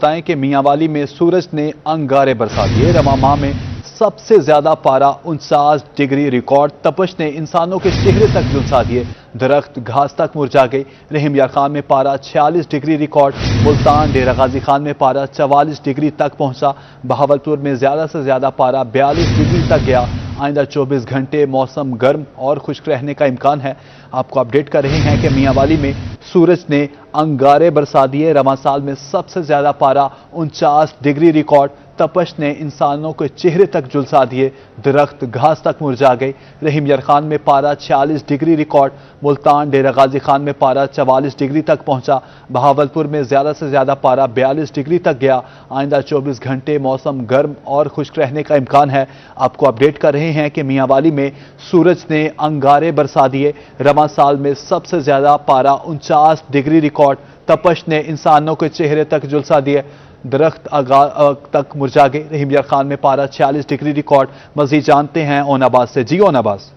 بتائیں کہ میاں والی میں سورج نے انگارے برسا دیے۔ رواں ماہ میں سب سے زیادہ پارہ 49 ڈگری ریکارڈ، تپش نے انسانوں کے چہرے تک جھلسا دیے، درخت گھاس تک مرجھا گئی۔ رحیم یار خان میں پارہ 46 ڈگری ریکارڈ، ملتان ڈیرہ غازی خان میں پارہ 44 ڈگری تک پہنچا، بہاولپور میں زیادہ سے زیادہ پارہ 42 ڈگری تک گیا۔ آئندہ 24 گھنٹے موسم گرم اور خشک رہنے کا امکان ہے۔ آپ کو اپڈیٹ کر رہے ہیں کہ میاں والی میں سورج نے انگارے برسا دیے۔ رواں سال میں سب سے زیادہ پارہ 49 ڈگری ریکارڈ، تپش نے انسانوں کے چہرے تک جھلسا دیے، درخت گھاس تک مرجھا گئی۔ رحیم یار خان میں پارہ 46 ڈگری ریکارڈ، ملتان ڈیرہ غازی خان میں پارہ 44 ڈگری تک پہنچا، بہاولپور میں زیادہ سے زیادہ پارہ 42 ڈگری تک گیا۔ آئندہ 24 گھنٹے موسم گرم اور خشک رہنے کا امکان ہے۔ آپ کو اپڈیٹ کر رہے ہیں کہ میاں والی میں سورج نے انگارے برسا دیے۔ رواں سال میں سب سے زیادہ پارہ 49 ڈگری ریکارڈ، تپش نے انسانوں کے چہرے تک جھلسا دیے، درخت تک مرجھا گئے۔ رحیم یار خان میں پارہ 46 ڈگری ریکارڈ۔ مزید جانتے ہیں اون آباد سے۔ جی اون آباد،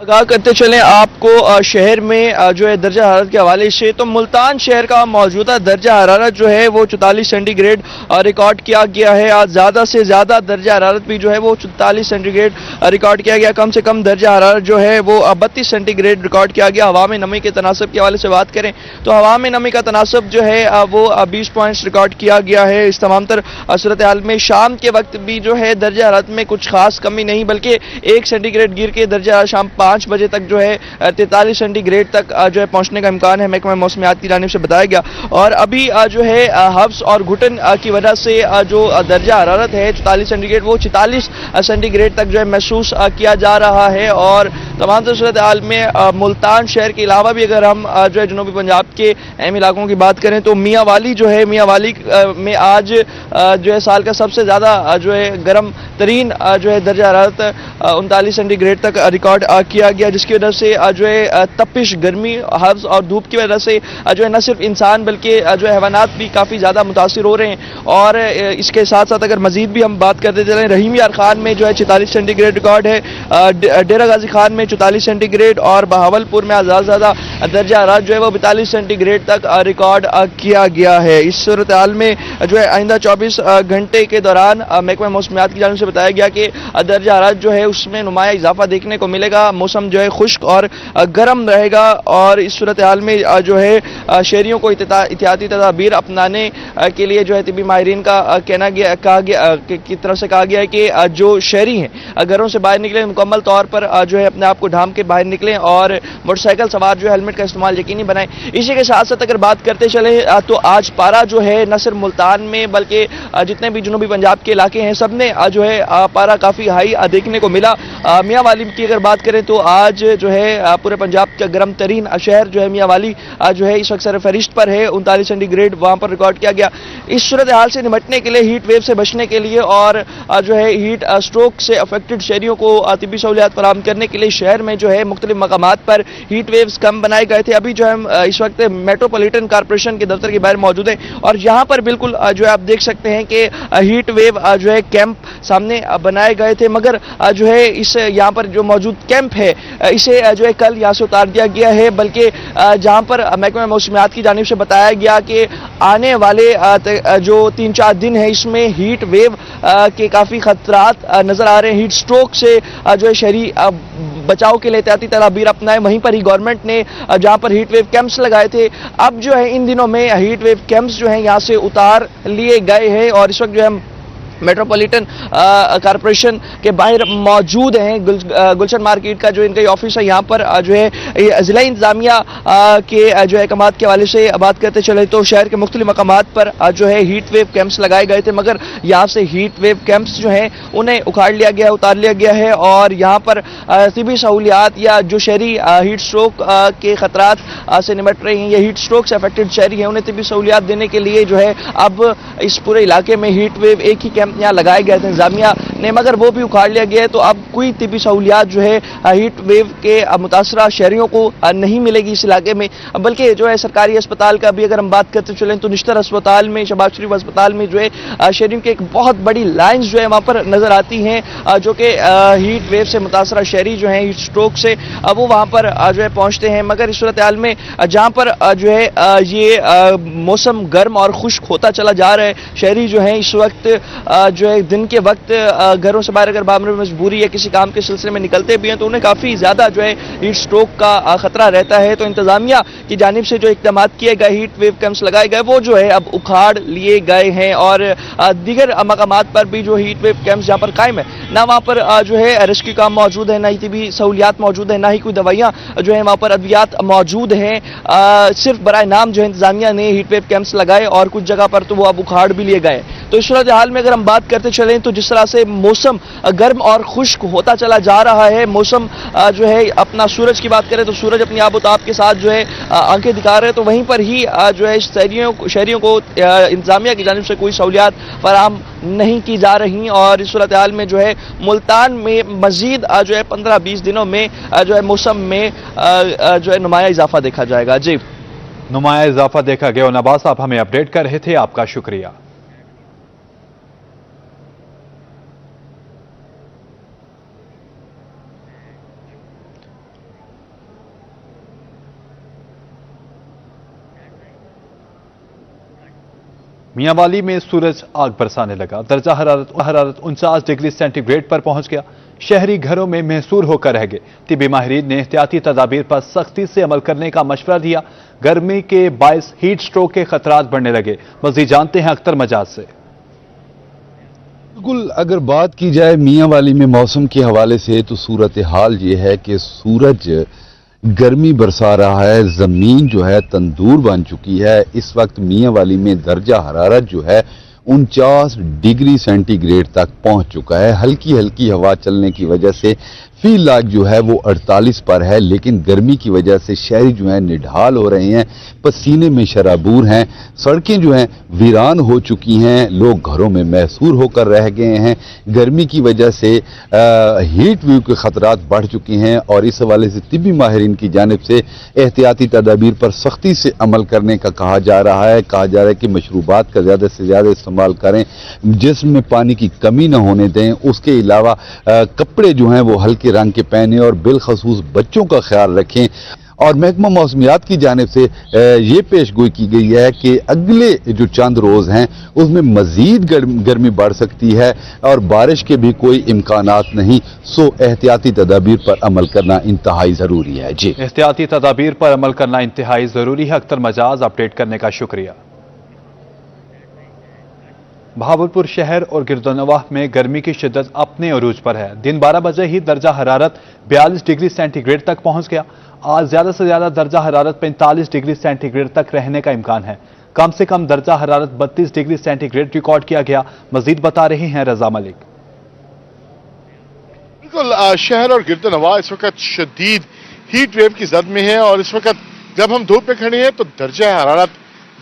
آگاہ کرتے چلیں آپ کو شہر میں جو ہے درجہ حرارت کے حوالے سے، تو ملتان شہر کا موجودہ درجہ حرارت جو ہے وہ 44 سینٹی گریڈ ریکارڈ کیا گیا ہے۔ آج زیادہ سے زیادہ درجہ حرارت بھی جو ہے وہ 44 سینٹی گریڈ ریکارڈ کیا گیا۔ کم سے کم درجہ حرارت جو ہے وہ 32 سینٹی گریڈ ریکارڈ کیا گیا۔ ہوا میں نمی کے تناسب کے حوالے سے بات کریں تو ہوا میں نمی کا تناسب جو ہے وہ 20 پوائنٹس ریکارڈ کیا گیا ہے۔ اس تمام تر صورتحال میں شام کے وقت بھی جو ہے درجہ حرارت میں کچھ خاص کمی نہیں، بلکہ 1 سینٹی گریڈ گر کے درجہ حرارت شام 5 بجے تک جو ہے 43 سینٹی گریڈ تک جو ہے پہنچنے کا امکان ہے، محکمہ موسمیات کی جانب سے بتایا گیا۔ اور ابھی جو ہے حبس اور گھٹن کی وجہ سے جو درجہ حرارت ہے 44 سینٹی گریڈ وہ 46 سینٹی گریڈ تک جو ہے محسوس کیا جا رہا ہے۔ اور تمام صورتحال میں ملتان شہر کے علاوہ بھی اگر ہم جو ہے جنوبی پنجاب کے اہم علاقوں کی بات کریں تو میاں والی جو ہے، میاں والی میں آج جو ہے سال کا سب سے زیادہ جو ہے گرم ترین جو ہے درجہ حرارت 39 سینٹی گریڈ تک ریکارڈ کیا گیا، جس کی وجہ سے جو ہے تپش، گرمی، حبس اور دھوپ کی وجہ سے جو ہے نہ صرف انسان بلکہ جو ہے حیوانات بھی کافی زیادہ متاثر ہو رہے ہیں۔ اور اس کے ساتھ ساتھ اگر مزید بھی ہم بات کرتے چلیں، رحیم یار خان میں جو ہے 46 سینٹی گریڈ ریکارڈ ہے، ڈیرہ غازی خان میں 44 سینٹی گریڈ اور بہاولپور میں زیادہ سے زیادہ درجہ حرارت جو ہے وہ 42 سینٹی گریڈ تک ریکارڈ کیا گیا ہے۔ اس صورتحال میں جو ہے آئندہ 24 گھنٹے کے دوران محکمہ موسمیات کی جانب سے بتایا گیا کہ درجہ حرارت جو ہے اس میں نمایاں اضافہ دیکھنے کو ملے گا، موسم جو ہے خشک اور گرم رہے گا۔ اور اس صورتحال میں جو ہے شہریوں کو احتیاطی تدابیر اپنانے کے لیے جو ہے طبی ماہرین کا کی طرف سے کہا گیا ہے کہ جو شہری ہیں گھروں سے باہر نکلیں مکمل طور پر جو ہے اپنے آپ کو ڈھانپ کے باہر نکلیں، اور موٹر سائیکل سوار جو ہے ہیلمٹ کا استعمال یقینی بنائیں۔ اسی کے ساتھ ساتھ اگر بات کرتے چلیں تو آج پارہ جو ہے نہ صرف ملتان میں بلکہ جتنے بھی جنوبی پنجاب کے علاقے ہیں سب نے جو ہے پارہ کافی ہائی دیکھنے کو ملا۔ میاں والی کی اگر بات کریں تو آج جو ہے پورے پنجاب کا گرم ترین شہر جو ہے میاں والی جو ہے اس وقت سر فہرست پر ہے، 39 سینٹی گریڈ وہاں پر ریکارڈ کیا گیا۔ اس صورتحال سے نمٹنے کے لیے، ہیٹ ویو سے بچنے کے لیے اور جو ہے ہیٹ سٹروک سے افیکٹڈ شہریوں کو طبی سہولیات فراہم کرنے کے لیے شہر میں جو ہے مختلف مقامات پر ہیٹ ویوز کم بنائے گئے تھے۔ ابھی جو ہم اس وقت میٹروپولیٹن کارپوریشن کے دفتر کے باہر موجود ہیں اور یہاں پر بالکل جو ہے آپ دیکھ سکتے ہیں کہ ہیٹ ویو جو ہے کیمپ سامنے بنائے گئے تھے، مگر جو ہے اس یہاں پر جو موجود کیمپ ہے اسے جو ہے کل یہاں سے اتار دیا گیا ہے، بلکہ جہاں پر محکمہ موسمیات کی جانب سے بتایا گیا کہ آنے والے جو 3-4 دن ہیں اس میں ہیٹ ویو کے کافی خطرات نظر آ رہے ہیں۔ ہیٹ سٹروک سے جو ہے شہری بچاؤ کے لیے احتیاطی تدابیر اپنائے۔ وہیں پر ہی گورنمنٹ نے جہاں پر ہیٹ ویو کیمپس لگائے تھے، اب جو ہے ان دنوں میں ہیٹ ویو کیمپس جو ہیں یہاں سے اتار لیے گئے ہیں، اور اس وقت جو ہے میٹروپولیٹن کارپوریشن کے باہر موجود ہیں۔ گلشن مارکیٹ کا جو ان کا آفس ہے یہاں پر جو ہے ضلع انتظامیہ کے جو احکامات کے حوالے سے بات کرتے چلے تو شہر کے مختلف مقامات پر جو ہے ہیٹ ویو کیمپس لگائے گئے تھے، مگر یہاں سے ہیٹ ویو کیمپس جو ہیں انہیں اکھاڑ لیا گیا ہے، اتار لیا گیا ہے، اور یہاں پر طبی سہولیات یا جو شہری ہیٹ سٹروک کے خطرات سے نمٹ رہے ہیں یا ہیٹ سٹروک سے افیکٹڈ شہری ہیں انہیں طبی سہولیات دینے کے لیے جو ہے اب اس پورے علاقے میں ہیٹ ویو ایک ہی کیمپ یہاں لگائے گئے تھے انتظامیہ نے، مگر وہ بھی اکھاڑ لیا گیا ہے۔ تو اب کوئی طبی سہولیات جو ہے ہیٹ ویو کے متاثرہ شہریوں کو نہیں ملے گی اس علاقے میں، بلکہ جو ہے سرکاری اسپتال کا بھی اگر ہم بات کرتے چلیں تو نشتر اسپتال میں، شہباز شریف اسپتال میں جو ہے شہریوں کی ایک بہت بڑی لائنز جو ہے وہاں پر نظر آتی ہیں، جو کہ ہیٹ ویو سے متاثرہ شہری جو ہیں ہیٹ سٹروک سے وہ وہاں پر جو ہے پہنچتے ہیں، مگر اس صورتحال میں जहां पर जो है ये मौसम गर्म और खुश्क होता चला जा रहा है। शहरी जो है इस वक्त जो है दिन के वक्त घरों से बाहर अगर बाहर मजबूरी या किसी काम के सिलसिले में निकलते भी हैं तो उन्हें काफ़ी ज़्यादा जो है हीट स्ट्रोक का खतरा रहता है। तो इंतज़ामिया की जानिब से जो इक़दाम किए गए, हीट वेव कैंप्स लगाए गए, वो जो है अब उखाड़ लिए गए हैं और दीगर मकामात पर भी जो हीट वेव कैंप्स जहाँ पर कायम है, ना वहाँ पर जो है रेस्क्यू काम मौजूद है, ना ही भी सहूलियात मौजूद है, ना ही कोई दवाइयाँ जो है वहाँ पर अद्वियात मौजूद हैं। सिर्फ बराए नाम जो है इंतज़ामिया ने हीट वेव कैंप्स लगाए और कुछ जगह पर तो वो अब उखाड़ भी लिए गए। तो इस सूरत हाल में अगर हम बात करते चलें तो जिस तरह से मौसम गर्म और खुश्क होता चला जा रहा है, मौसम जो है अपना सूरज की बात करें तो सूरज अपनी आबोताब के साथ जो है आंखें दिखा रहे हैं, तो वहीं पर ही जो है शहरियों को इंतजामिया की जानिब से कोई सहूलियात फराहम नहीं की जा रही और इस सूरत हाल में जो है मुल्तान में मजीद जो है 15-20 दिनों में जो है मौसम में जो है नुमाया इजाफा देखा जाएगा। जी, नुमाया इजाफा देखा गया और नवाज साहब हमें अपडेट कर रहे थे, आपका शुक्रिया। मियांवाली में सूरज आग बरसाने लगा, दर्जा हरारत 49 डिग्री सेंटीग्रेड पर पहुंच गया। शहरी घरों में महसूर होकर रह गए। तिब्बी माहिरीन ने एहतियाती तदाबीर पर सख्ती से अमल करने का मशवरा दिया। गर्मी के बायस हीट स्ट्रोक के खतरात बढ़ने लगे। मज़ीद जानते हैं अख्तर मजाज से। बिल्कुल, अगर बात की जाए मियांवाली में मौसम के हवाले से तो सूरत हाल ये है कि सूरज गर्मी बरसा रहा है, जमीन जो है तंदूर बन चुकी है। इस वक्त मियांवाली में दर्जा हरारत जो है 49 डिग्री सेंटीग्रेड तक पहुंच चुका है। हल्की हल्की हवा चलने की वजह से फी लाख जो है वो 48 पर है, लेकिन गर्मी की वजह से शहरी जो है निढाल हो रहे हैं, पसीने में शराबूर हैं। सड़कें जो हैं वीरान हो चुकी हैं, लोग घरों में महसूर होकर रह गए हैं। गर्मी की वजह से हीट वेव के खतरात बढ़ चुके हैं और इस हवाले से तिब्बी माहिरीन की जानिब से एहतियाती तदाबीर पर सख्ती से अमल करने का कहा जा रहा है। कहा जा रहा है कि मशरूबात का ज़्यादा से ज़्यादा इस्तेमाल करें, जिस्म में पानी की कमी न होने दें। उसके अलावा कपड़े जो हैं वो हल्के रंग के पहने और बिलखसूस बच्चों का ख्याल रखें। और महकमा मौसमियात की जानिब से ये पेशगोई की गई है कि अगले जो चंद रोज़ हैं उसमें मज़ीद गर्मी बढ़ सकती है और बारिश के भी कोई इम्कानात नहीं। सो एहतियाती तदाबीर पर अमल करना इंतहाई ज़रूरी है। जी, एहतियाती तदाबीर पर अमल करना इंतहाई ज़रूरी है। अख्तर मजाज अपडेट करने का शुक्रिया। बहावलपुर शहर और गिरदोनवाह में गर्मी की शिद्दत अपने अरूज पर है। दिन 12 बजे ही दर्जा हरारत 42 डिग्री सेंटीग्रेड तक पहुंच गया। आज ज्यादा से ज्यादा दर्जा हरारत 45 डिग्री सेंटीग्रेड तक रहने का इम्कान है। कम से कम दर्जा हरारत 32 डिग्री सेंटीग्रेड रिकॉर्ड किया गया। मजीद बता रहे हैं रजा मलिक। बिल्कुल, शहर और गिरदोनवाह इस वक्त शदीद हीट वेव की जद में है और इस वक्त जब हम धूप में खड़े हैं तो दर्जा हरारत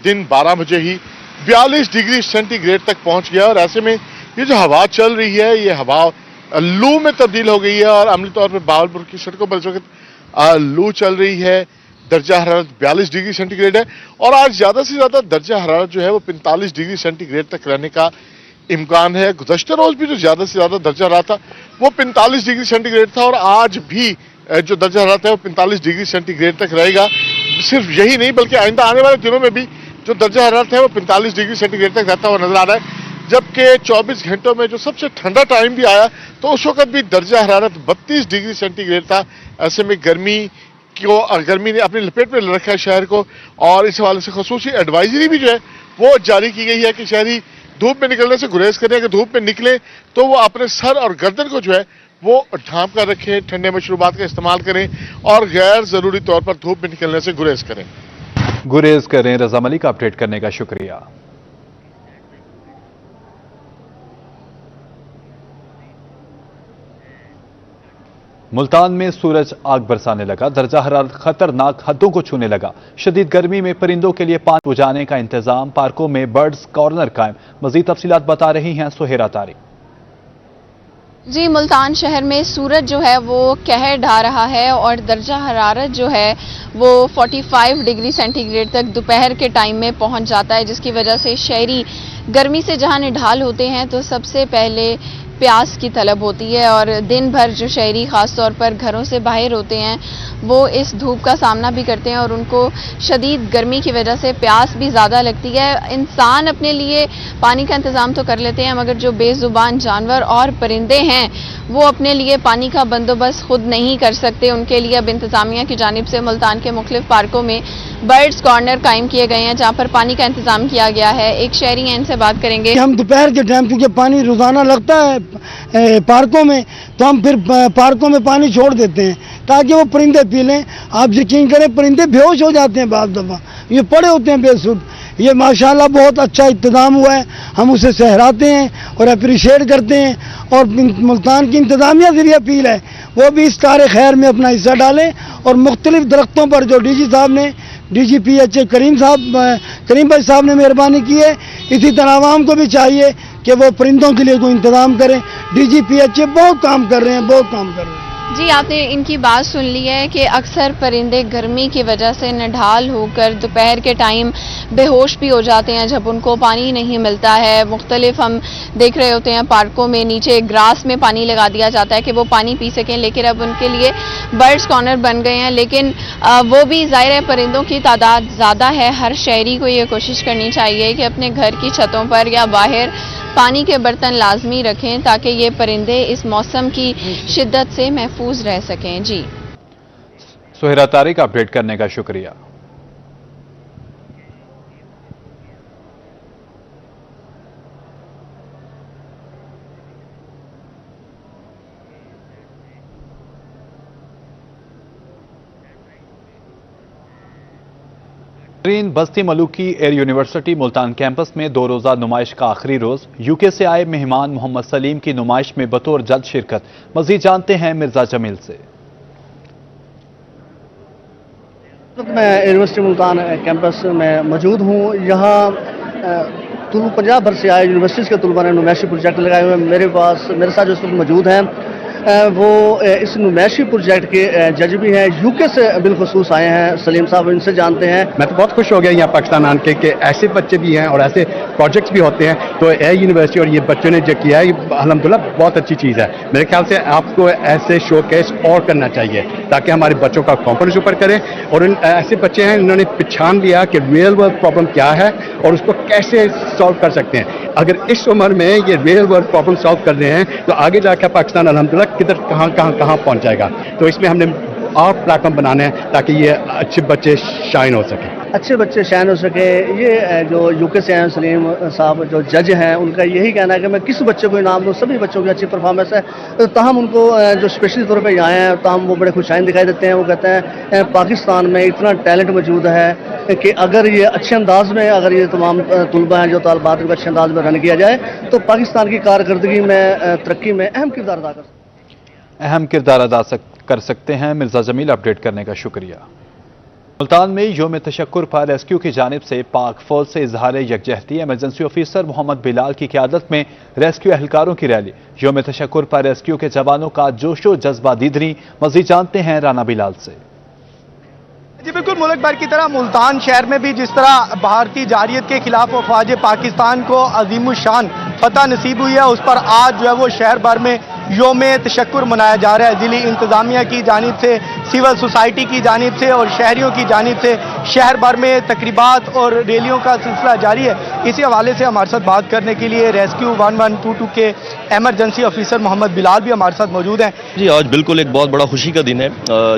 दिन 12 बजे ही 42 डिग्री सेंटीग्रेड तक पहुंच गया और ऐसे में ये जो हवा चल रही है ये हवा लू में तब्दील हो गई है और अमली तौर पर बहावलपुर की सड़कों पर इस वक्त लू चल रही है। दर्जा हरारत 42 डिग्री सेंटीग्रेड है और आज ज्यादा से ज्यादा दर्जा हरारत जो है वो 45 डिग्री सेंटीग्रेड तक रहने का इम्कान है। गुज़श्ता रोज भी जो ज्यादा से ज्यादा दर्जा रहा था वो 45 डिग्री सेंटीग्रेड था और आज भी जो दर्जा हरारत है वो 45 डिग्री सेंटीग्रेड तक रहेगा। सिर्फ यही नहीं बल्कि आइंदा आने वाले दिनों में भी जो दर्जा हरारत है वो 45 डिग्री सेंटीग्रेड तक रहता हुआ नजर आ रहा है। जबकि 24 घंटों में जो सबसे ठंडा टाइम भी आया तो उस वक्त भी दर्जा हरारत 32 डिग्री सेंटीग्रेड था। ऐसे में गर्मी ने अपनी लपेट में रखा है शहर को और इस हवाले से खसूसी एडवाइजरी भी जो है वो जारी की गई है कि शहरी धूप में निकलने से गुरेज करें। अगर धूप में निकले तो वो अपने सर और गर्दन को जो है वो ढांप कर रखें, ठंडे मशरूबात का इस्तेमाल करें और गैर जरूरी तौर पर धूप में निकलने से गुरेज करें। रजा मलिक अपडेट करने का शुक्रिया। मुल्तान में सूरज आग बरसाने लगा। दर्जा हरारत खतरनाक हदों को छूने लगा। शदीद गर्मी में परिंदों के लिए पानी बुझाने का इंतजाम, पार्कों में बर्ड्स कॉर्नर कायम। मजीद तफसीलात बता रही हैं सुहेरा तारी। जी, मुल्तान शहर में सूरज जो है वो कहर ढा रहा है और दर्जा हरारत जो है वो 45 डिग्री सेंटीग्रेड तक दोपहर के टाइम में पहुंच जाता है, जिसकी वजह से शहरी गर्मी से जहां निढाल होते हैं तो सबसे पहले प्यास की तलब होती है और दिन भर जो शहरी ख़ास तौर पर घरों से बाहर होते हैं वो इस धूप का सामना भी करते हैं और उनको शदीद गर्मी की वजह से प्यास भी ज़्यादा लगती है। इंसान अपने लिए पानी का इंतज़ाम तो कर लेते हैं मगर जो बेज़ुबान जानवर और परिंदे हैं वो अपने लिए पानी का बंदोबस्त खुद नहीं कर सकते। उनके लिए अब इंतज़ामिया की जानिब से मुल्तान के मुख्तलिफ पार्कों में बर्ड्स कॉर्नर कायम किए गए हैं जहाँ पर पानी का इंतज़ाम किया गया है। एक शहरी हैं, इनसे बात करेंगे। हम दोपहर के टाइम क्योंकि पानी रोज़ाना लगता है पार्कों में, तो हम फिर पार्कों में पानी छोड़ देते हैं ताकि वो परिंदे पी लें। आप यकीन करें परिंदे बेहोश हो जाते हैं बाद दफ़ा, ये पड़े होते हैं बेसुध। ये माशाल्लाह बहुत अच्छा इंतज़ाम हुआ है, हम उसे सहराते हैं और अप्रिशिएट करते हैं। और मुल्तान की इंतज़ामिया से भी अपील है वो भी इस कार खैर में अपना हिस्सा डालें और मुख्तलिफ दरख्तों पर जो DGPHA करीम भाई साहब ने मेहरबानी की है, इसी तरह आवाम को भी चाहिए कि वो परिंदों के लिए कोई इंतज़ाम करें। DGPHA बहुत काम कर रहे हैं। जी, आपने इनकी बात सुन ली है कि अक्सर परिंदे गर्मी की वजह से नढाल होकर दोपहर के टाइम बेहोश भी हो जाते हैं जब उनको पानी नहीं मिलता है। मुख्तलिफ हम देख रहे होते हैं पार्कों में नीचे ग्रास में पानी लगा दिया जाता है कि वो पानी पी सकें, लेकिन अब उनके लिए बर्ड्स कॉर्नर बन गए हैं। लेकिन वो भी ज़ाहिर है परिंदों की तादाद ज़्यादा है। हर शहरी को ये कोशिश करनी चाहिए कि अपने घर की छतों पर या बाहर पानी के बर्तन लाजमी रखें ताकि ये परिंदे इस मौसम की शिद्दत से महफूज रह सकें। जी, सुहेरा तारिक अपडेट करने का शुक्रिया। बस्ती मलूकी एयर यूनिवर्सिटी मुल्तान कैंपस में 2 रोज़ा नुमाइश का आखिरी रोज यूके से आए मेहमान मोहम्मद सलीम की नुमाइश में बतौर जज शिरकत। मजीद जानते हैं मिर्जा जमील से। मैं यूनिवर्सिटी मुल्तान कैंपस में मौजूद हूँ। यहाँ पंजाब भर से आए यूनिवर्सिटीज़ के तलबा ने नुमाइशी प्रोजेक्ट लगाए हुए हैं। मेरे साथ जो इस वक्त मौजूद हैं वो इस नुमाइशी प्रोजेक्ट के जज भी हैं, यूके से बिलखुसूस आए हैं। सलीम साहब, इनसे जानते हैं। मैं तो बहुत खुश हो गया यहाँ पाकिस्तान आने के कि ऐसे बच्चे भी हैं और ऐसे प्रोजेक्ट्स भी होते हैं। तो एयर यूनिवर्सिटी और ये बच्चों ने जो किया है अल्हम्दुलिल्लाह बहुत अच्छी चीज़ है। मेरे ख्याल से आपको ऐसे शोकेस और करना चाहिए ताकि हमारे बच्चों का कॉन्फिडेंस ऊपर करें। और ऐसे बच्चे हैं इन्होंने पहचान लिया कि रियल वर्ल्ड प्रॉब्लम क्या है और उसको कैसे सॉल्व कर सकते हैं। अगर इस उम्र में ये रियल वर्ल्ड प्रॉब्लम सॉल्व कर रहे हैं तो आगे जाकर पाकिस्तान अल्हम्दुलिल्लाह किधर कहाँ पहुँच जाएगा। तो इसमें हमने और प्लेटफॉर्म बनाने हैं ताकि ये अच्छे बच्चे शाइन हो सकें। अच्छे बच्चे शाइन हो सके। ये जो यूके से हैं सलीम साहब जो जज हैं, उनका यही कहना है कि मैं किस बच्चे को इनाम दूँ, सभी बच्चों की अच्छी परफॉर्मेंस है। ताहम उनको जो स्पेशली तौर पे आए हैं ताहम वो बड़े खुशाइन दिखाई देते हैं। वो कहते हैं पाकिस्तान में इतना टैलेंट मौजूद है कि अगर ये अच्छे अंदाज में अगर ये तमाम तलबा हैं जो तालबात को अच्छे अंदाज में रन किया जाए तो पाकिस्तान की कारकर्दगी में तरक्की में अहम किरदार अदा कर सकते हैं। मिर्जा जमील अपडेट करने का शुक्रिया। मुल्तान में योम तशक्कुर पर रेस्क्यू की जानिब से पाक फौज से इजहार यकजहती। इमरजेंसी ऑफिसर मोहम्मद बिलाल की क़यादत में रेस्क्यू एहलकारों की रैली। योम तशक्कुर पर रेस्क्यू के जवानों का जोशो जज्बा दीदनी। मजीद जानते हैं राना बिलाल से। जी बिल्कुल, मुल्क भर की तरह मुल्तान शहर में भी जिस तरह भारतीय जारियत के खिलाफ अफवाज पाकिस्तान को अजीमुशान फतह नसीब हुई है, उस पर आज जो है वो शहर भर में योम तशक्कुर मनाया जा रहा है। जिली इंतजामिया की जानिब से, सिविल सोसाइटी की जानिब से और शहरियों की जानिब से शहर भर में तकरीबात और रैलियों का सिलसिला जारी है। इसी हवाले से हमारे साथ बात करने के लिए रेस्क्यू 1122 के एमरजेंसी ऑफिसर मोहम्मद बिलाल भी हमारे साथ मौजूद हैं। जी, आज बिल्कुल एक बहुत बड़ा खुशी का दिन है।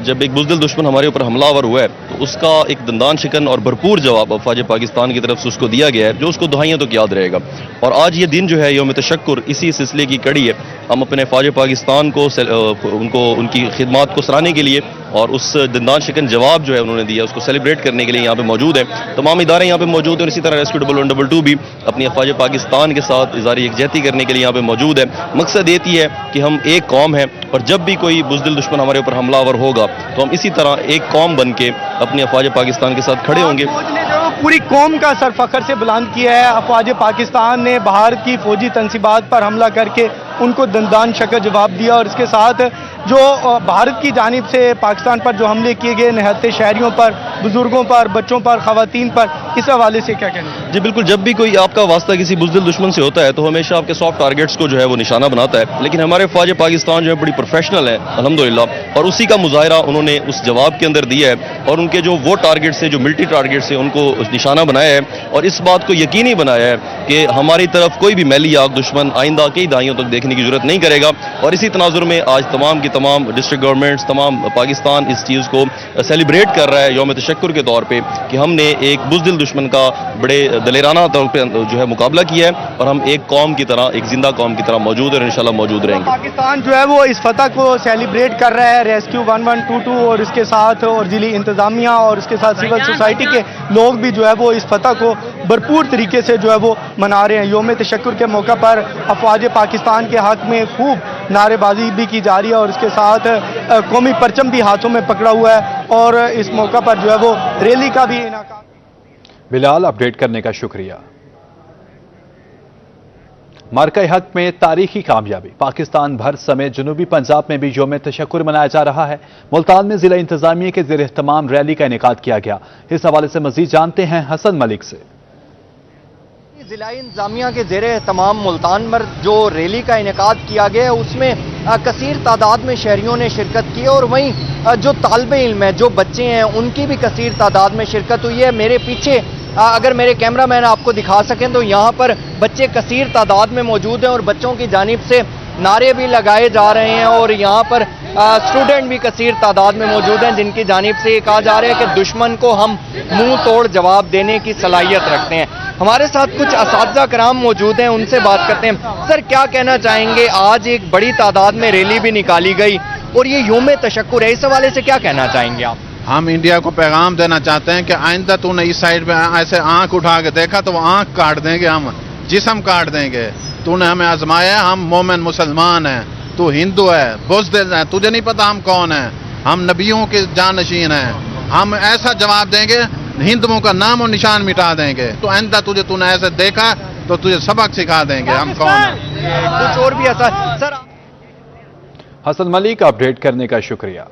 जब एक बुज़दिल दुश्मन हमारे ऊपर हमलावर हुआ है तो उसका एक दंदान शिकन और भरपूर जवाब अफवाज पाकिस्तान की तरफ से उसको दिया गया है, जो उसको दुहाइयों तक याद रहेगा। और आज ये दिन जो है योम तशक्कुर इसी सिलसिले की कड़ी है। हम अपने फौज पाकिस्तान को उनकी खिदमात को सराहने के लिए और उस दंदान शिकन जवाब जो है उन्होंने दिया उसको सेलिब्रेट करने के लिए यहाँ पे मौजूद है। तमाम इदारे यहाँ पे मौजूद हैं और इसी तरह रेस्क्यू 1122 भी अपनी अफवाज पाकिस्तान के साथ इज़हार यकजहती करने के लिए यहाँ पे मौजूद है। मकसद ये है कि हम एक कौम है और जब भी कोई बुज़दिल दुश्मन हमारे ऊपर हमलावर होगा तो हम इसी तरह एक कौम बन के अपनी अफवाज पाकिस्तान के साथ खड़े होंगे। पूरी कौम का सर फखर से बुलंद किया है। अफवाज पाकिस्तान ने भारत की फौजी तनसीबात पर हमला करके उनको दंदान शक्ल जवाब दिया और इसके साथ जो भारत की जानिब से पाकिस्तान पर जो हमले किए गए निहत्थे शहरियों पर, बुजुर्गों पर, बच्चों पर, खवातीन पर, इस हवाले से क्या कहना है? जी बिल्कुल, जब भी कोई आपका वास्ता किसी बुज़दिल दुश्मन से होता है तो हमेशा आपके सॉफ्ट टारगेट्स को जो है वो निशाना बनाता है, लेकिन हमारे फ़ौज पाकिस्तान जो है बड़ी प्रोफेशनल है अल्हम्दुलिल्लाह, और उसी का मुजाहिरा उन्होंने उस जवाब के अंदर दिया है और उनके जो वो टारगेट्स है, जो मिलिट्री टारगेट्स है, उनको निशाना बनाया है और इस बात को यकीनी बनाया है कि हमारी तरफ कोई भी मैली आग दुश्मन आइंदा कई दहाइयों तक देखने की जरूरत नहीं करेगा। और इसी तनाजुर में आज तमाम की तमाम डिस्ट्रिक्ट गवर्नमेंट्स, तमाम पाकिस्तान इस चीज़ को सेलिब्रेट कर रहा है यौम तशक्कुर के तौर पे कि हमने एक बुज़दिल दुश्मन का बड़े दलेराना तौर पे जो है मुकाबला किया है और हम एक कौम की तरह, एक जिंदा कौम की तरह मौजूद है और इंशाल्लाह मौजूद रहेंगे। पाकिस्तान जो है वो इस फतह को सेलिब्रेट कर रहा है, रेस्क्यू 1122 और इसके साथ और जिली इंतजामिया और इसके साथ सिविल सोसाइटी के लोग भी जो है वो इस फतह को भरपूर तरीके से जो है वो मना रहे हैं। यौम तशक्कुर के मौका पर अफवाज पाकिस्तान के हक में खूब नारेबाजी भी की जा रही है और इसके साथ कौमी परचम भी हाथों में पकड़ा हुआ है और इस मौका पर जो है वो रैली का भी इनाका। बिलाल, अपडेट करने का शुक्रिया। मार्का हक में तारीखी कामयाबी, पाकिस्तान भर समेत जनूबी पंजाब में भी यौम तशक्कुर मनाया जा रहा है। मुल्तान में जिला इंतजामिया के ज़ेर एहतमाम रैली का इनेकाद किया गया। इस हवाले से मजीद जानते हैं हसन मलिक से। जिला इंतजामिया के ज़ेर एहतमाम मुल्तान में जो रैली का इनेकाद किया गया है उसमें कसीर तादाद में शहरियों ने शिरकत की और वहीं जो तालिबे इल्म है, जो बच्चे हैं, उनकी भी कसीर तादाद में शिरकत हुई है। मेरे पीछे अगर मेरे कैमरामैन आपको दिखा सकें तो यहाँ पर बच्चे कसीर तादाद में मौजूद हैं और बच्चों की जानिब से नारे भी लगाए जा रहे हैं और यहाँ पर स्टूडेंट भी कसीर तादाद में मौजूद हैं जिनकी जानिब से ये कहा जा रहा है कि दुश्मन को हम मुंह तोड़ जवाब देने की सलाहियत रखते हैं। हमारे साथ कुछ असातिज़ा कराम मौजूद हैं, उनसे बात करते हैं। सर, क्या कहना चाहेंगे? आज एक बड़ी तादाद में रैली भी निकाली गई और ये यौम तशक्कुर है, इस हवाले से क्या कहना चाहेंगे आप? हम इंडिया को पैगाम देना चाहते हैं कि आइंदा तूने इस साइड में ऐसे आंख उठा के देखा तो वो आंख काट देंगे, हम जिस्म काट देंगे। तूने हमें आजमाया, हम मोमिन मुसलमान हैं, तू हिंदू है, बुज़दिल है, तुझे नहीं पता हम कौन हैं, हम नबियों के जानशीन हैं। हम ऐसा जवाब देंगे, हिंदुओं का नाम और निशान मिटा देंगे। तो आइंदा तूने ऐसे देखा तो तुझे सबक सिखा देंगे हम कौन हैं। कुछ और भी ऐसा सर। हसन मलिक, अपडेट करने का शुक्रिया।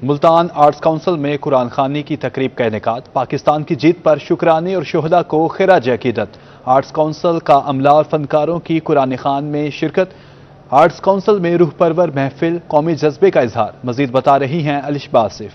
मुल्तान आर्ट्स काउंसिल में कुरान खानी की तकरीब का इनेकाद, पाकिस्तान की जीत पर शुक्राने और शोहदा को खिराज अकीदत। आर्ट्स काउंसिल का अमला और फनकारों की कुरान खान में शिरकत। आर्ट्स काउंसिल में रूह परवर महफिल, कौमी जज्बे का इजहार। मजीद बता रही हैं अलिशबा आसिफ।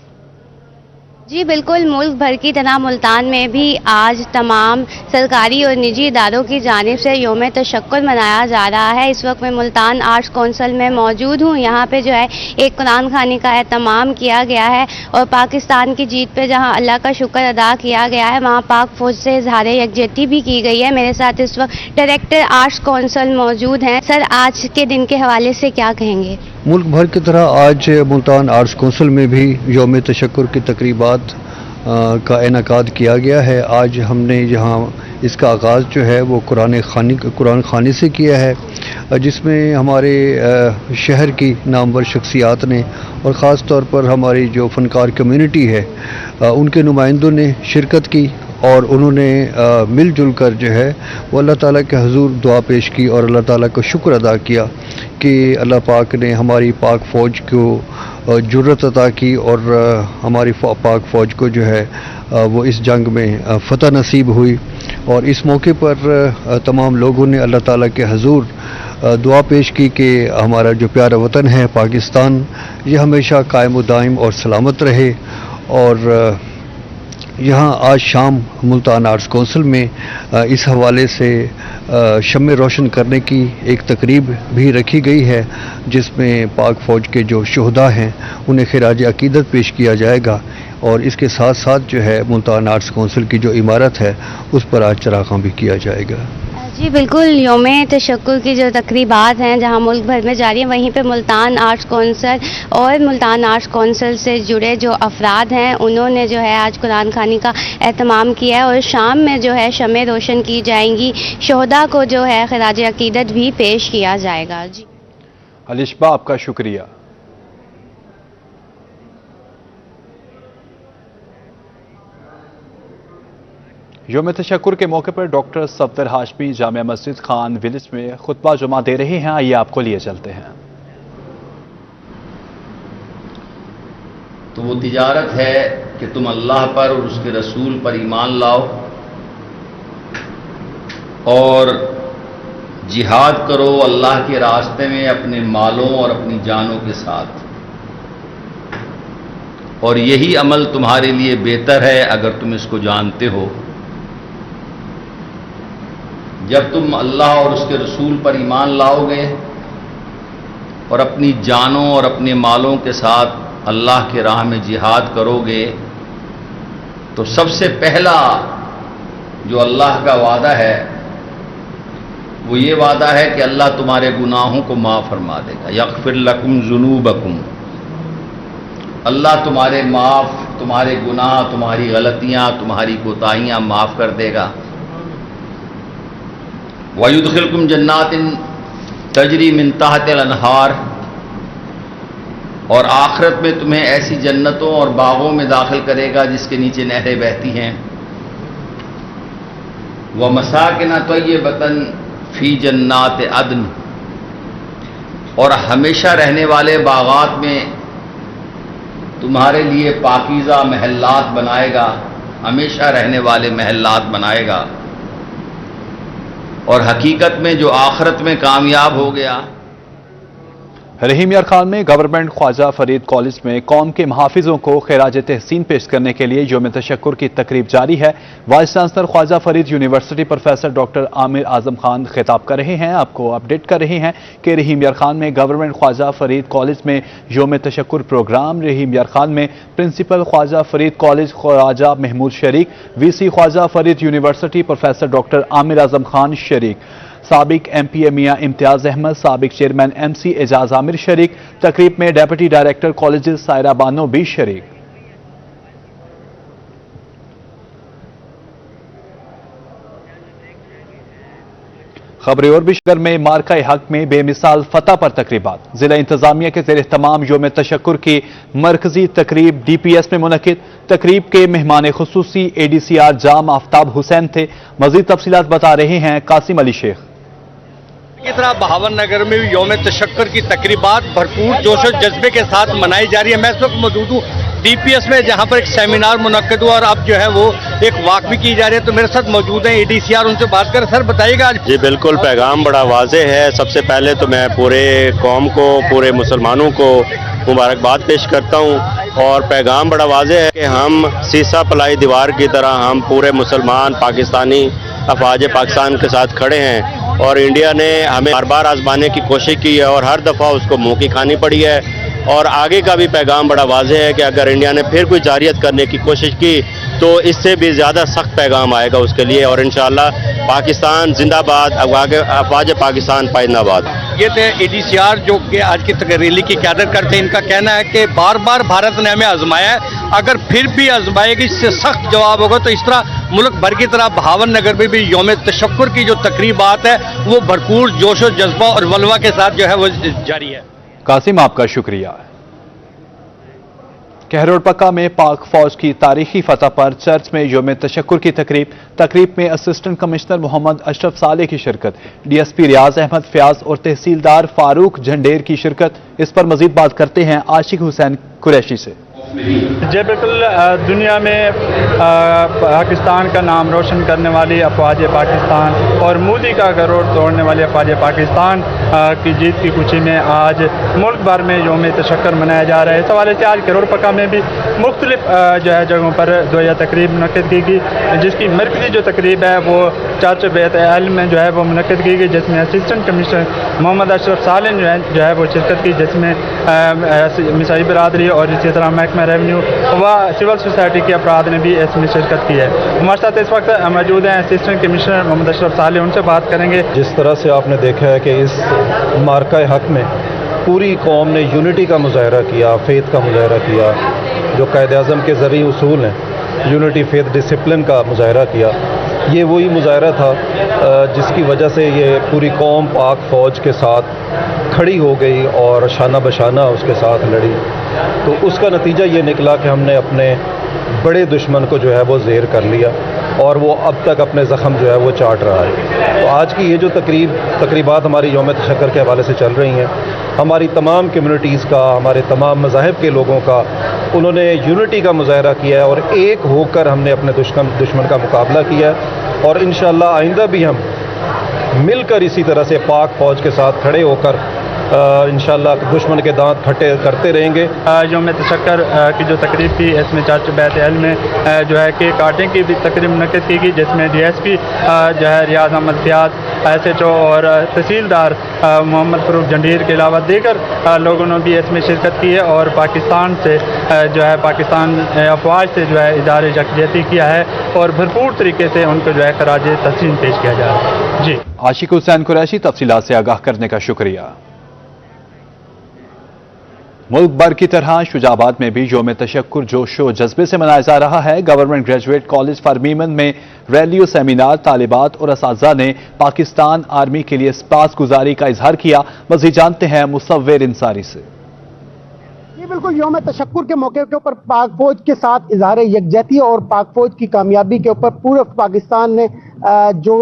जी बिल्कुल, मुल्क भर की तरह मुल्तान में भी आज तमाम सरकारी और निजी इदारों की जानिब से यौम तशक्कुर मनाया जा रहा है। इस वक्त मैं मुल्तान आर्ट्स काउंसिल में मौजूद हूँ। यहाँ पे जो है एक कुरान खानी का एहतमाम किया गया है और पाकिस्तान की जीत पे जहाँ अल्लाह का शुक्र अदा किया गया है वहाँ पाक फौज से इजहार यकजहती भी की गई है। मेरे साथ इस वक्त डायरेक्टर आर्ट्स काउंसिल मौजूद हैं। सर, आज के दिन के हवाले से क्या कहेंगे? मुल्क भर की तरह आज मुल्तान आर्ट्स काउंसिल में भी यौम तशक्कुर की तकरीबात का इनेकाद किया गया है। आज हमने यहाँ इसका आगाज़ जो है वो कुरान खानी से किया है जिसमें हमारे शहर की नामवर शख्सियात ने और ख़ास तौर पर हमारी जो फ़नकार कम्युनिटी है उनके नुमाइंदों ने शिरकत की और उन्होंने मिलजुल कर जो है वो अल्लाह ताला के हुजूर दुआ पेश की और अल्लाह ताला को शुक्र अदा किया कि अल्लाह पाक ने हमारी पाक फ़ौज को जुर्रत अता की और हमारी पाक फ़ौज को जो है वो इस जंग में फ़तह नसीब हुई। और इस मौके पर तमाम लोगों ने अल्लाह ताला के हुजूर दुआ पेश की कि हमारा जो प्यारा वतन है पाकिस्तान, ये हमेशा कायम व दाइम और सलामत रहे। और यहाँ आज शाम मुल्तान आर्ट्स काउंसिल में इस हवाले से शम्मे रोशन करने की एक तकरीब भी रखी गई है जिसमें पाक फ़ौज के जो शोहदा हैं उन्हें खिराज अकीदत पेश किया जाएगा और इसके साथ साथ जो है मुल्तान आर्ट्स काउंसिल की जो इमारत है उस पर आज चराग़ां भी किया जाएगा। जी बिल्कुल, यौम तशक्कुर की जो तकरीबात हैं जहां मुल्क भर में जारी हैं, वहीं पे मुल्तान आर्ट्स काउंसिल और मुल्तान आर्ट्स काउंसिल से जुड़े जो अफराद हैं उन्होंने जो है आज कुरान खानी का एहतमाम किया है और शाम में जो है शमें रोशन की जाएंगी, शोहदा को जो है खिराज अकीदत भी पेश किया जाएगा। जी अलिशबा, आपका शुक्रिया। یوم تشکر کے موقع پر ڈاکٹر صفدر ہاشمی جامع مسجد خان ولیج میں خطبہ جمعہ دے رہے ہیں. آئیے آپ کو لیے چلتے ہیں. تو وہ تجارت ہے کہ تم اللہ پر اور اس کے رسول پر ایمان لاؤ اور جہاد کرو اللہ کے راستے میں اپنے مالوں اور اپنی جانوں کے ساتھ، اور یہی عمل تمہارے لیے بہتر ہے اگر تم اس کو جانتے ہو. جب تم اللہ اور اس کے رسول پر ایمان لاؤ گے اور اپنی جانوں اور اپنے مالوں کے ساتھ اللہ کے راہ میں جہاد کرو گے تو سب سے پہلا جو اللہ کا وعدہ ہے وہ یہ وعدہ ہے کہ اللہ تمہارے گناہوں کو معاف فرما دے گا. یغفر لکم ذنوبکم، اللہ تمہارے گناہ، تمہاری غلطیاں، تمہاری کوتاہیاں معاف کر دے گا. وَيُدْخِلْكُمْ جَنَّاتٍ تَجْرِي مِن تَحْتِهَا الْأَنْهَارُ، اور آخرت میں تمہیں ایسی جنتوں اور باغوں میں داخل کرے گا جس کے نیچے نہریں بہتی ہیں. وَمَسَاكِنَ طَيِّبَةً فِي جَنَّاتِ عَدْنٍ، اور ہمیشہ رہنے والے باغات میں تمہارے لیے پاکیزہ محلات بنائے گا، ہمیشہ رہنے والے محلات بنائے گا. اور حقیقت میں جو آخرت میں کامیاب ہو گیا. رحیم یار خان میں گورنمنٹ خواجہ فرید کالج میں قوم کے محافظوں کو خراج تحسین پیش کرنے کے لیے یوم تشکر کی تقریب جاری ہے. Vice chancellor Khwaja Farid university professor doctor عامر اعظم خان خطاب کر رہے ہیں. آپ کو اپڈیٹ کر رہے ہیں کہ رحیم یار خان میں گورنمنٹ خواجہ فرید کالج میں یوم تشکر پروگرام. رحیم یار خان میں پرنسپل خواجہ فرید کالج خواجہ محمود شریک، وی سی Khwaja Farid university professor doctor عامر اعظم خان شریک، سابق ایم پی اے میاں امتیاز احمد، سابق چیئرمین ایم سی اعجاز عامر شریک. تقریب میں deputy director colleges Saira Bano بھی شریک. خبریں اور بھی شگر میں مارکہ حق میں بے مثال فتح پر تقریبات. ضلع انتظامیہ کے زیر اہتمام یوم تشکر کی مرکزی تقریب ڈی پی ایس میں منعقد. تقریب کے مہمان خصوصی اے ڈی سی آر جام آفتاب حسین تھے. مزید تفصیلات بتا رہے ہیں قاسم علی شیخ. کی طرح بہاون نگر میں یوم تشکر کی تقریبات بھرپور جوش و جذبے کے ساتھ منائی جا رہی ہے. میں اس وقت موجود ہوں ڈی پی ایس میں جہاں پر ایک سیمینار منعقد ہوا اور اب جو ہے وہ ایک واک بھی کی جا رہی ہے. تو میرے ساتھ موجود ہیں اے ڈی سی آر، ان سے بات کریں. سر بتائیے گا. جی بالکل، پیغام بڑا واضح ہے. سب سے پہلے تو میں پورے قوم کو، پورے مسلمانوں کو مبارکباد پیش کرتا ہوں، اور پیغام بڑا واضح ہے کہ ہم سیسا پلائی دیوار کی طرح ہم پورے مسلمان پاکستانی افواج پاکستان کے ساتھ کھڑے ہیں. اور انڈیا نے ہمیں بار بار آزمانے کی کوشش کی ہے اور ہر دفعہ اس کو منہ کی کھانی پڑی ہے. اور آگے کا بھی پیغام بڑا واضح ہے کہ اگر انڈیا نے پھر کوئی جارحیت کرنے کی کوشش کی تو اس سے بھی زیادہ سخت پیغام آئے گا اس کے لیے. اور انشاءاللہ پاکستان زندہ باد، افواج پاکستان پائندہ باد. یہ تھے اے ڈی سی آر جو کہ آج کی ریلی کی قیادت کرتے ہیں. ان کا کہنا ہے کہ بار بار بھارت نے ہمیں آزمایا ہے، اگر پھر بھی آزمائے گی اس سے سخت جواب ہوگا. تو اس طرح ملک بھر کی طرح بہاون نگر میں بھی یوم تشکر کی جو تقریبات ہے وہ بھرپور جوش و جذبہ اور ولولہ کے ساتھ جو ہے وہ جاری ہے. قاسم آپ کا شکریہ. کہروڑ پکا میں پاک فوج کی تاریخی فتح پر چرچ میں یوم تشکر کی تقریب میں اسسٹنٹ کمشنر محمد اشرف صالح کی شرکت، D S P Riyaz Ahmad Fayyaz اور تحصیلدار فاروق جھنڈیر کی شرکت. اس پر مزید بات کرتے ہیں عاشق حسین قریشی سے. جی بالکل، دنیا میں پاکستان کا نام روشن کرنے والی افواج پاکستان اور مودی کا غرور توڑنے والی افواج پاکستان کی جیت کی خوشی میں آج ملک بھر میں یوم تشکر منایا جا رہا ہے. اس حوالے سے آج کروڑ پکا میں بھی مختلف جو ہے جگہوں پر دعائیہ تقریب منعقد کی گئی، جس کی مرکزی جو تقریب ہے وہ چرچ بیت علم میں جو ہے وہ منعقد کی گئی، جس میں اسسٹنٹ کمشنر محمد اشرف صالح جو ہے وہ شرکت کی، جس میں مسیحی برادری اور اسی طرح محکمہ ریونیو و سول سوسائٹی کے افراد نے بھی اس میں شرکت کی ہے. ہمارے ساتھ اس وقت موجود ہیں اسسٹنٹ کمشنر محمد اشرف صالح، ان سے بات کریں گے. جس طرح سے آپ نے دیکھا ہے کہ اس مارکہ حق میں پوری قوم نے یونٹی کا مظاہرہ کیا، فیتھ کا مظاہرہ کیا، جو قائد اعظم کے ذرعی اصول ہیں، یونٹی، فیتھ، ڈسپلن کا مظاہرہ کیا. یہ وہی مظاہرہ تھا جس کی وجہ سے یہ پوری قوم پاک فوج کے ساتھ کھڑی ہو گئی اور شانہ بشانہ اس کے ساتھ لڑی. تو اس کا نتیجہ یہ نکلا کہ ہم نے اپنے बड़े दुश्मन को जो है वो ज़ेर कर लिया और वो अब तक अपने ज़ख्म जो है वो चाट रहा है। तो आज की ये जो तकरीबात हमारी यौम तशक्कुर के हवाले से चल रही हैं, हमारी तमाम कम्युनिटीज़ का, हमारे तमाम मज़ाहिब के लोगों का, उन्होंने यूनिटी का मुजाहरा किया है और एक होकर हमने अपने दुश्मन का मुकाबला किया है और इंशाअल्लाह आइंदा भी हम मिलकर इसी तरह से पाक फौज के साथ खड़े होकर इंशाअल्लाह दुश्मन के दांत खट्टे करते रहेंगे। यौम तशक्कुर की जो तकरीब थी इसमें चर्च बैत अल में जो है कि कांटे की भी तकरीब मुनक़िद की गई, जिसमें DSP जो है रियाज अहमद फ़ियाज़, SHO और तहसीलदार मोहम्मद फ़रूक जंडीर के अलावा दीगर लोगों ने भी इसमें शिरकत की है और पाकिस्तान से जो है पाकिस्तान अफवाज से जो है इज़हार यकजहती किया है और भरपूर तरीके से उनको जो है खराज तहसीन पेश किया जा रहा है। जी, आशिक हुसैन कुरैशी, तफसीलात से आगाह करने का शुक्रिया। मुल्क भर की तरह शुजाबाद में भी यौम तशक्कुर जोश व जज्बे से मनाया जा रहा है। Government graduate college for women में रैली और सेमिनार, तालिबात और असातिज़ा ने पाकिस्तान आर्मी के लिए सपासगुजारी का इजहार किया। मज़ीद जानते हैं मुसव्विर इंसारी से। ये बिल्कुल यौम तशक्कुर के मौके के ऊपर पाक फौज के साथ इजहार यकजहती और पाक फौज की कामयाबी के ऊपर पूरे पाकिस्तान ने जो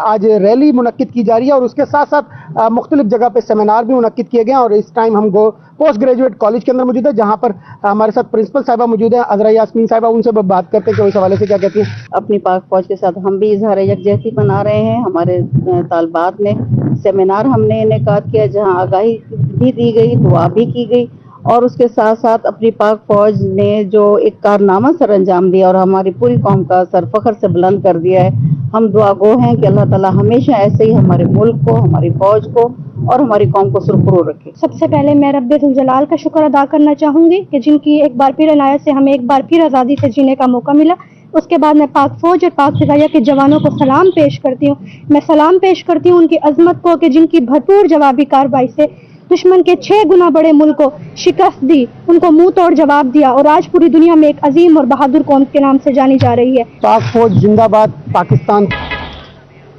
आज रैली मुनक्किद की जा रही है और उसके साथ साथ मुख्तलिफ जगह पे सेमिनार भी मुनक्किद किए गए हैं। और इस टाइम हम पोस्ट ग्रेजुएट कॉलेज के अंदर मौजूद है, जहां पर हमारे साथ प्रिंसिपल साहिबा मौजूद है, अज़रा यास्मीन साहिबा। उनसे बात करते हैं कि इस हवाले से क्या कहती हैं। अपनी पाक फौज के साथ हम भी इजहार यकजहती बना रहे हैं। हमारे तालबात में सेमिनार हमने इनेकाद किया, जहां आगाही भी दी गई, दुआ भी की गई और उसके साथ साथ अपनी पाक फौज ने जो एक कारनामा सर अंजाम दिया और हमारी पूरी कौम का सर फख्र से बुलंद कर दिया है। हम दुआ गो हैं कि अल्लाह ताला हमेशा ऐसे ही हमारे मुल्क को, हमारी फौज को और हमारी कौम को सुरखुरू रखे। सबसे पहले मैं रब्बुल जलाल का शुक्र अदा करना चाहूँगी कि जिनकी एक बार फिर इनायत से हमें एक बार फिर आज़ादी से जीने का मौका मिला। उसके बाद मैं पाक फौज और पाक फिजाइया के जवानों को सलाम पेश करती हूँ। मैं सलाम पेश करती हूँ उनकी अजमत को कि जिनकी भरपूर जवाबी कार्रवाई से दुश्मन के 6 गुना बड़े मुल्क को शिकस्त दी, उनको मुंह तोड़ जवाब दिया और आज पूरी दुनिया में एक अजीम और बहादुर कौम के नाम से जानी जा रही है। पाक फौज जिंदाबाद, पाकिस्तान